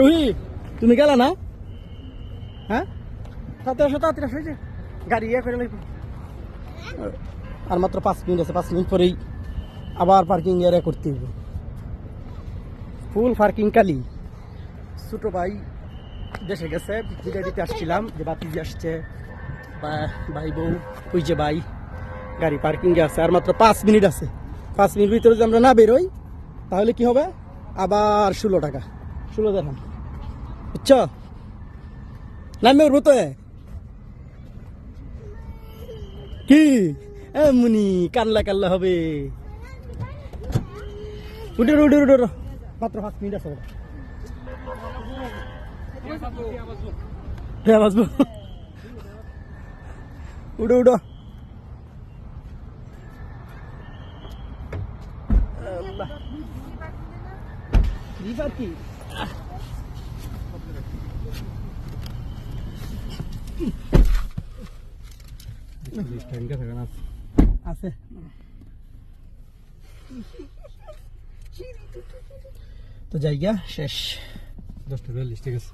রুহি তুমি গেলা না? হ্যাঁ তাড়াতাড়ি আসো, এই যে গাড়ি ইয়ে করে লাগবে। আর মাত্র 5 মিনিট আছে, 5 মিনিট পরেই আবার পার্কিং এরিয়া করতে হবে। ফুল পার্কিং কালি। ছোট ভাই দেশে গেছে, বিদায় দিতে আসছিলাম, যে বাতিজি আসছে, ভাই বউ, ওই যে ভাই গাড়ি পার্কিং এ আছে। আর মাত্র 5 মিনিট আছে। 5 মিনিট ভিতরে যদি আমরা না বেরোই তাহলে কি হবে? আবার 16 টাকা, 16 দেখান, বুঝছো? নামে উঠবো তো কি এমনি কানলা কানলা হবে। উঠে উঠে উঠে উঠে, মাত্র 5 মিনিট আছে। হ্যাঁ বাসবো, উঠো উঠো। কি আছে তো জায়গা শেষ। 10:42 ঠিক আছে।